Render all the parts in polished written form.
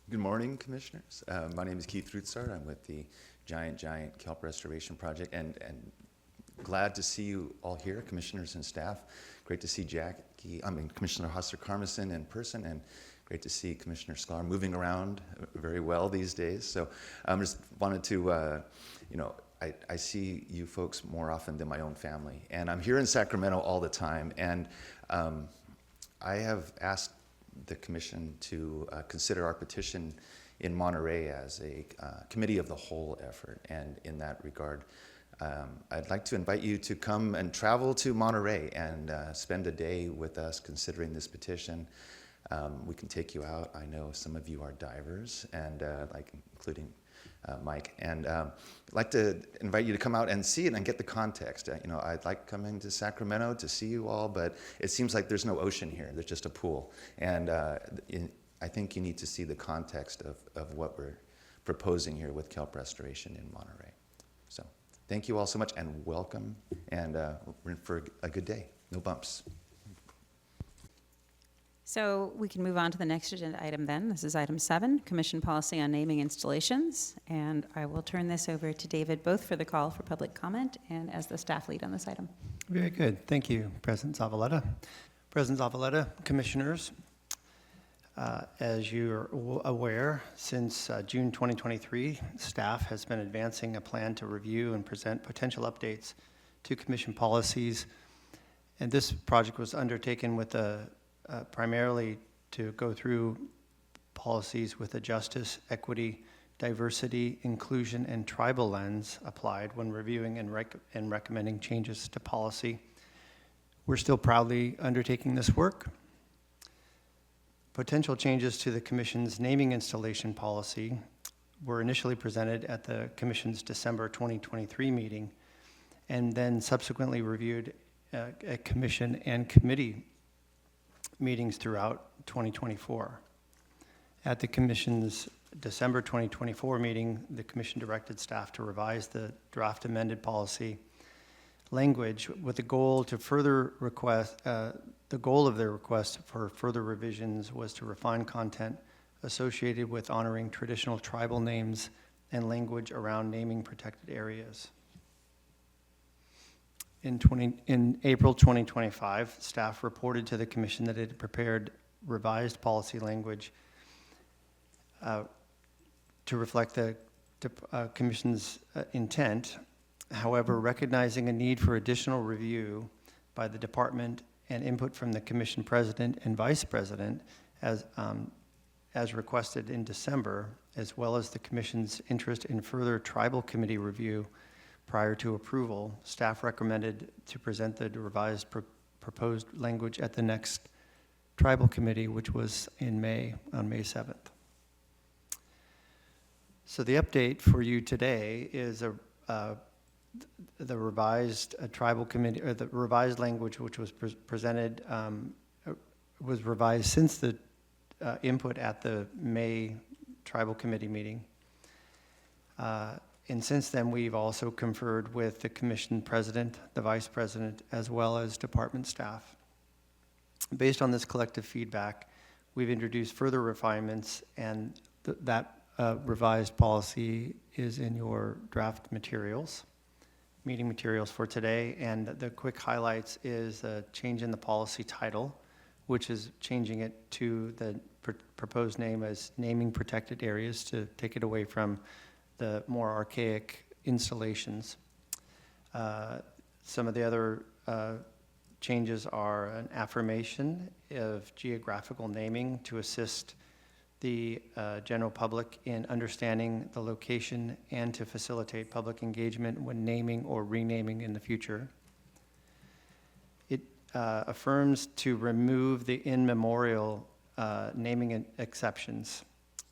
Good morning, Commissioners. My name is Keith Rutzart. I'm with the Giant Kelp Restoration Project, and glad to see you all here, Commissioners and staff. Great to see Commissioner Hosser-Carmison in person, and great to see Commissioner Sklar moving around very well these days. So I just wanted to, I see you folks more often than my own family, and I'm here in Sacramento all the time, and I have asked the Commission to consider our petition in Monterey as a committee of the whole effort. And in that regard, I'd like to invite you to come and travel to Monterey and spend a day with us considering this petition. We can take you out. I know some of you are divers, and including Mike, and I'd like to invite you to come out and see it and get the context. I'd like coming to Sacramento to see you all, but it seems like there's no ocean here. There's just a pool, and I think you need to see the context of what we're proposing here with kelp restoration in Monterey. So thank you all so much, and welcome, and we're in for a good day. No bumps. So we can move on to the next agenda item then. This is item 7, Commission Policy on Naming Installations. And I will turn this over to David, both for the call for public comment and as the staff lead on this item. Very good. Thank you, President Zavaleta. President Zavaleta, Commissioners, as you're aware, since June 2023, staff has been advancing a plan to review and present potential updates to Commission policies. And this project was undertaken with primarily to go through policies with a justice, equity, diversity, inclusion, and tribal lens applied when reviewing and recommending changes to policy. We're still proudly undertaking this work. Potential changes to the Commission's naming installation policy were initially presented at the Commission's December 2023 meeting, and then subsequently reviewed at Commission and committee meetings throughout 2024. At the Commission's December 2024 meeting, the Commission directed staff to revise the draft amended policy language with the goal to further request, the goal of their request for further revisions was to refine content associated with honoring traditional tribal names and language around naming protected areas. In April 2025, staff reported to the Commission that it had prepared revised policy language to reflect the Commission's intent. However, recognizing a need for additional review by the Department and input from the Commission President and Vice President as requested in December, as well as the Commission's interest in further Tribal Committee review prior to approval, staff recommended to present the revised proposed language at the next Tribal Committee, which was in May, on May 7th. So the update for you today is the revised Tribal Committee, or the revised language which was presented, was revised since the input at the May Tribal Committee meeting. And since then, we've also conferred with the Commission President, the Vice President, as well as department staff. Based on this collective feedback, we've introduced further refinements, and that revised policy is in your draft materials, meeting materials for today. And the quick highlights is a change in the policy title, which is changing it to the proposed name as Naming Protected Areas to take it away from the more archaic installations. Some of the other changes are an affirmation of geographical naming to assist the general public in understanding the location and to facilitate public engagement when naming or renaming in the future. It affirms to remove the in memorial naming exceptions.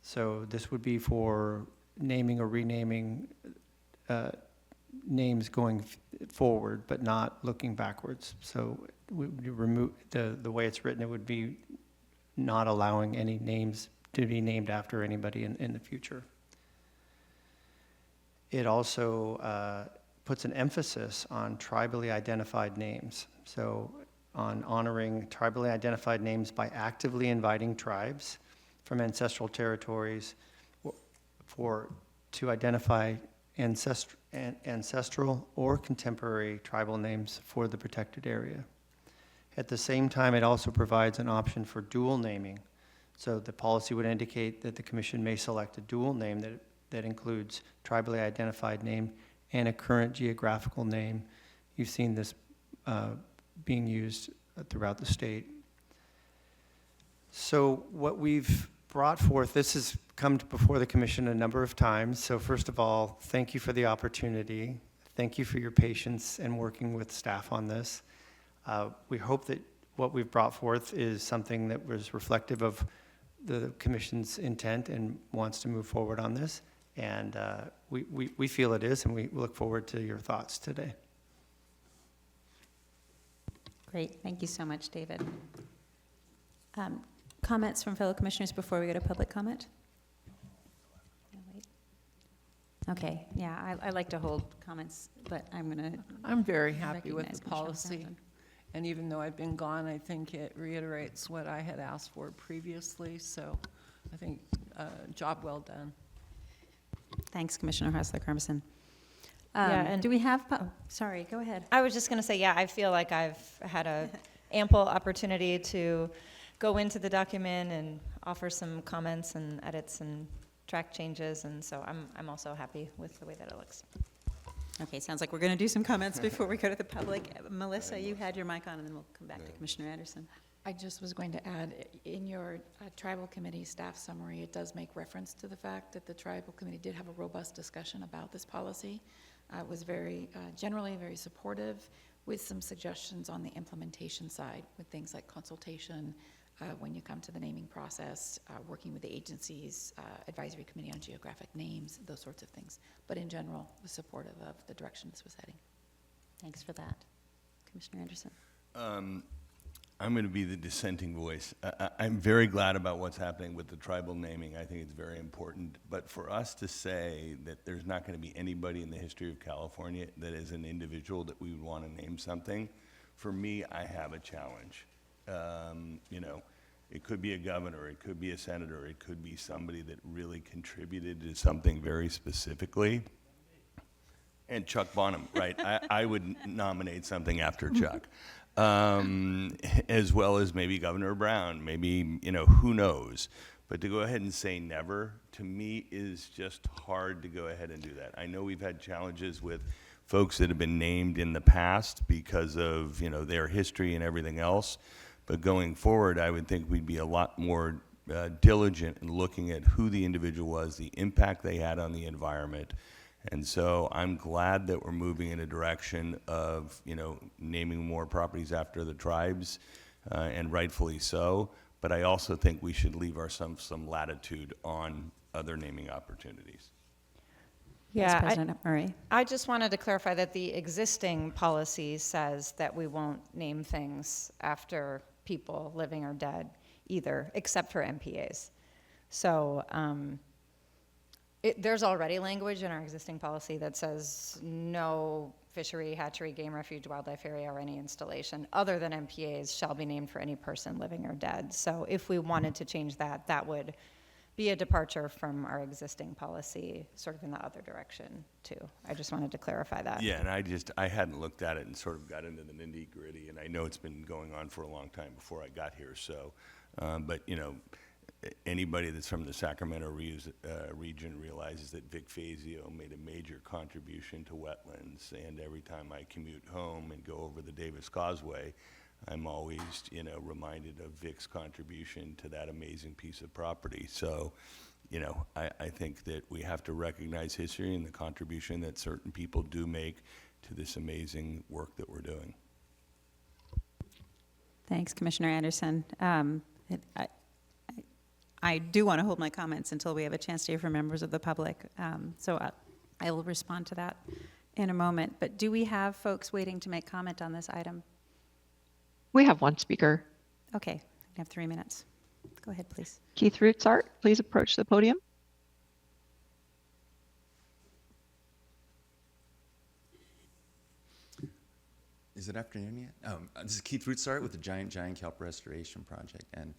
So this would be for naming or renaming names going forward, but not looking backwards. So we remove the way it's written. It would be not allowing any names to be named after anybody in the future. It also puts an emphasis on tribally identified names. So on honoring tribally identified names by actively inviting tribes from ancestral territories to identify ancestral or contemporary tribal names for the protected area. At the same time, it also provides an option for dual naming. So the policy would indicate that the commission may select a dual name that includes tribally identified name and a current geographical name. You've seen this being used throughout the state. So what we've brought forth, this has come before the commission a number of times. So first of all, thank you for the opportunity. Thank you for your patience in working with staff on this. We hope that what we've brought forth is something that was reflective of the commission's intent and wants to move forward on this. And we feel it is, and we look forward to your thoughts today. Great. Thank you so much, David. Comments from fellow commissioners before we go to public comment? No, wait. Okay, yeah, I like to hold comments, but I'm very happy with recognize the Commissioner policy. Sampson. And even though I've been gone, I think it reiterates what I had asked for previously. So I think job well done. Thanks, Commissioner Hassler-Carmison. Yeah, and- do we have, sorry, go ahead. I was just going to say, yeah, I feel like I've had a ample opportunity to go into the document and offer some comments and edits and track changes, and so I'm also happy with the way that it looks. Okay, sounds like we're going to do some comments before we go to the public. Melissa, you had your mic on, and then we'll come back to Commissioner Anderson. I just was going to add, in your tribal committee staff summary, it does make reference to the fact that the tribal committee did have a robust discussion about this policy. It was generally very supportive, with some suggestions on the implementation side, with things like consultation, when you come to the naming process, working with the agencies, advisory committee on geographic names, those sorts of things. But in general, was supportive of the direction this was heading. Thanks for that. Commissioner Anderson. I'm going to be the dissenting voice. I'm very glad about what's happening with the tribal naming. I think it's very important. But for us to say that there's not going to be anybody in the history of California that is an individual that we would want to name something, for me, I have a challenge. You know, it could be a governor, it could be a senator, it could be somebody that really contributed to something very specifically. And Chuck Bonham, right? I would nominate something after Chuck. As well as maybe Governor Brown, maybe, you know, who knows. But to go ahead and say never, to me, is just hard to go ahead and do that. I know we've had challenges with folks that have been named in the past because of, you know, their history and everything else. But going forward, I would think we'd be a lot more diligent in looking at who the individual was, the impact they had on the environment. And so I'm glad that we're moving in a direction of, you know, naming more properties after the tribes, and rightfully so. But I also think we should leave ourselves some latitude on other naming opportunities. Vice Yeah, President Murray. I just wanted to clarify that the existing policy says that we won't name things after people living or dead either, except for MPAs. So there's already language in our existing policy that says no fishery, hatchery, game refuge, wildlife area, or any installation other than MPAs shall be named for any person living or dead. So if we wanted to change that, that would be a departure from our existing policy, sort of in the other direction too. I just wanted to clarify that. Yeah, and I hadn't looked at it and sort of got into the nitty-gritty, and I know it's been going on for a long time before I got here, so, but, you know, anybody that's from the Sacramento region realizes that Vic Fazio made a major contribution to wetlands, and every time I commute home and go over the Davis Causeway, I'm always, you know, reminded of Vic's contribution to that amazing piece of property. So, you know, I think that we have to recognize history and the contribution that certain people do make to this amazing work that we're doing. Thanks, Commissioner Anderson. I do want to hold my comments until we have a chance to hear from members of the public. So I will respond to that in a moment. But do we have folks waiting to make comment on this item? We have one speaker. Okay, we have 3 minutes. Go ahead, please. Keith Rutzart, please approach the podium. Is it afternoon yet? This is Keith Rutzart with the Giant Kelp Restoration Project. And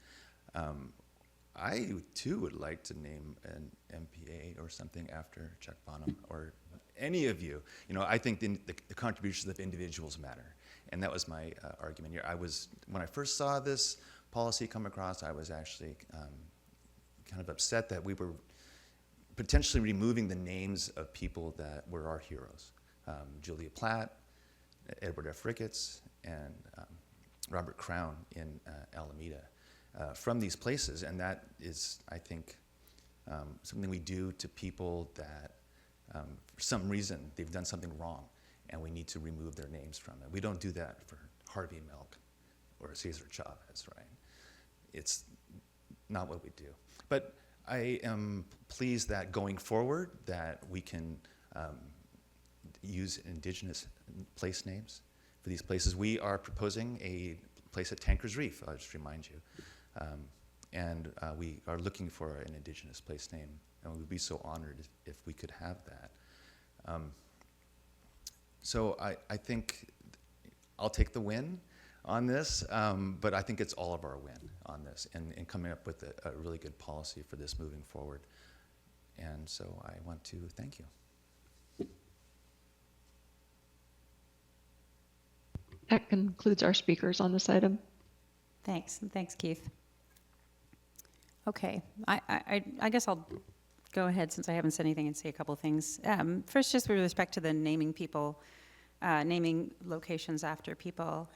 I too would like to name an MPA or something after Chuck Bonham or any of you. You know, I think the contributions of individuals matter, and that was my argument here. When I first saw this policy come across, I was actually kind of upset that we were potentially removing the names of people that were our heroes. Julia Platt, Edward F. Ricketts, and Robert Crown in Alameda from these places. And that is, I think, something we do to people that for some reason they've done something wrong and we need to remove their names from it. We don't do that for Harvey Milk or Cesar Chavez, right? It's not what we do. But I am pleased that going forward that we can use indigenous place names for these places. We are proposing a place at Tankers Reef, I'll just remind you. And we are looking for an indigenous place name, and we would be so honored if we could have that. So I think I'll take the win on this, but I think it's all of our win on this and coming up with a really good policy for this moving forward. And so I want to thank you. That concludes our speakers on this item. Thanks, and thanks, Keith. Okay, I guess I'll go ahead since I haven't said anything and say a couple things. First, just with respect to the naming people, naming locations after people.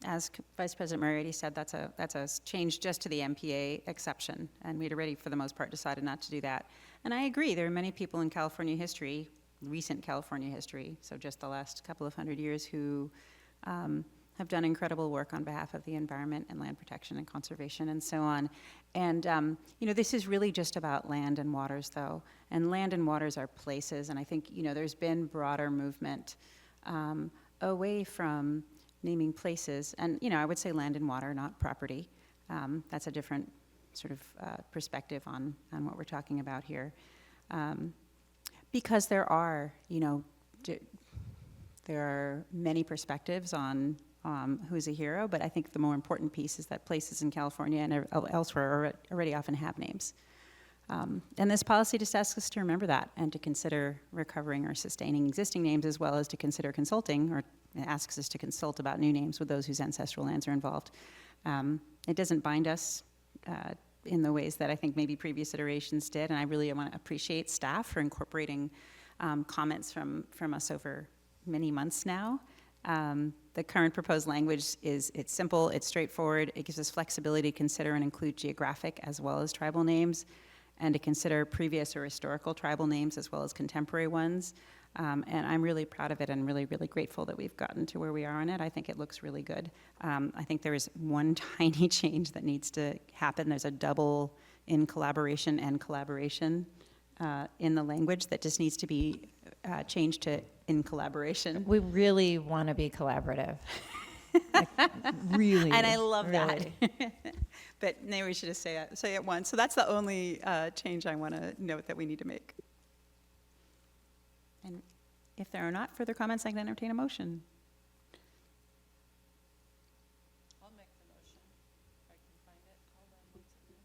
As Vice President Murray already said, that's a change just to the MPA exception, and we'd already, for the most part, decided not to do that. And I agree, there are many people in California history, recent California history, so just the last couple of hundred years, who have done incredible work on behalf of the environment and land protection and conservation and so on. And you know, this is really just about land and waters, though. And land and waters are places, and I think, you know, there's been broader movement away from naming places. And, you know, I would say land and water, not property. That's a different sort of perspective on what we're talking about here. Because there are, you know, there are many perspectives on who's a hero, but I think the more important piece is that places in California and elsewhere already often have names. And this policy just asks us to remember that and to consider recovering or sustaining existing names, as well as to consider consulting, or it asks us to consult about new names with those whose ancestral lands are involved. It doesn't bind us in the ways that I think maybe previous iterations did, and I really want to appreciate staff for incorporating comments from us over many months now. The current proposed language it's simple, it's straightforward, it gives us flexibility to consider and include geographic as well as tribal names, and to consider previous or historical tribal names as well as contemporary ones. And I'm really proud of it and really, really grateful that we've gotten to where we are on it. I think it looks really good. I think there is one tiny change that needs to happen. There's a double in collaboration and collaboration in the language that just needs to be changed to in collaboration. We really want to be collaborative. Like, really. And I love really. that. But maybe we should just say it once. So that's the only change I want to note that we need to make. And if there are not further comments, I can entertain a motion. I'll make the motion if I can find it. Hold on one second.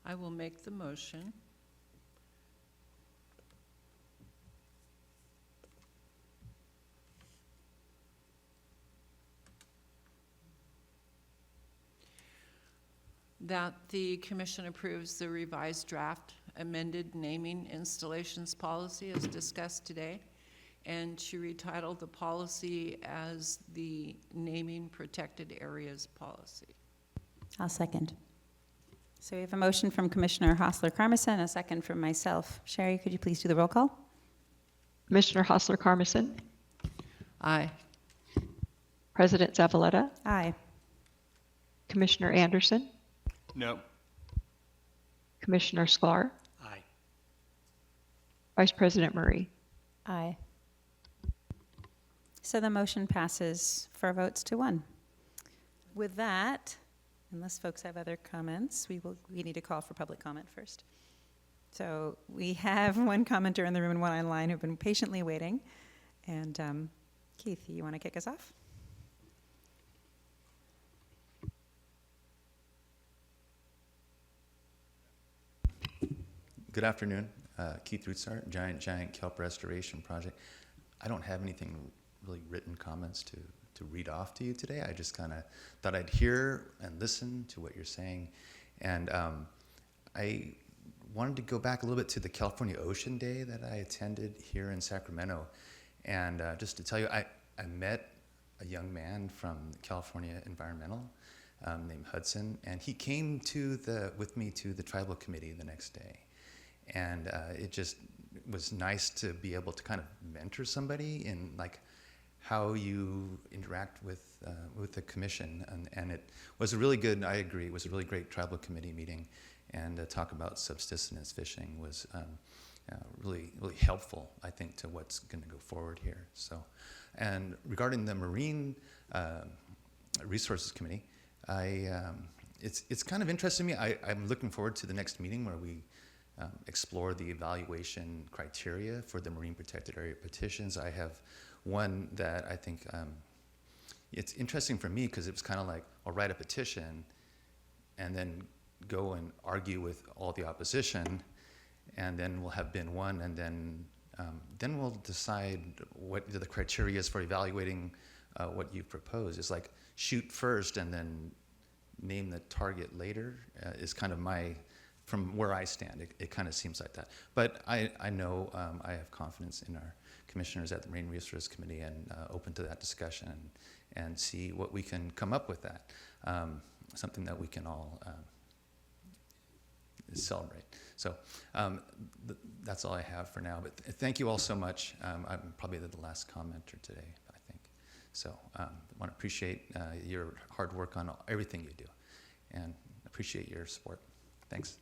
I will make the motion that the commission approves the revised draft amended naming installations policy as discussed today, and to retitle the policy as the naming protected areas policy. I'll second. So we have a motion from Commissioner Hostler-Carmison, a second from myself. Sherry, could you please do the roll call? Commissioner Hostler-Carmison, Aye. President Zavaleta, Aye. Commissioner Anderson, No. Commissioner Sklar, Aye. Vice President Murray. Aye. So the motion passes 4 votes to 1. With that, unless folks have other comments, we need to call for public comment first. So we have one commenter in the room and one online who've been patiently waiting. And Keith, you want to kick us off? Good afternoon. Keith Rutzart, Giant Kelp Restoration Project. I don't have anything really written comments to read off to you today. I just kind of thought I'd hear and listen to what you're saying. And I wanted to go back a little bit to the California Ocean Day that I attended here in Sacramento. And just to tell you, I met a young man from California Environmental named Hudson, and he came with me to the tribal committee the next day. And it just was nice to be able to kind of mentor somebody in like how you interact with the commission. And it was a really good, I agree, it was a really great tribal committee meeting. And talk about subsistence fishing was really, really helpful, I think, to what's going to go forward here. So, and regarding the Marine Resources Committee, it's kind of interesting to me. I'm looking forward to the next meeting where we explore the evaluation criteria for the Marine Protected Area petitions. I have one that I think it's interesting for me because it was kind of like, I'll write a petition and then go and argue with all the opposition, and then we'll have bin one, and then we'll decide what the criteria is for evaluating what you propose. It's like shoot first and then name the target later is kind of from where I stand, it kind of seems like that. But I know I have confidence in our commissioners at the Marine Resources Committee and open to that discussion and see what we can come up with that. Something that we can all celebrate. So that's all I have for now. But thank you all so much. I'm probably the last commenter today, I think. So I want to appreciate your hard work on everything you do and appreciate your support. Thanks.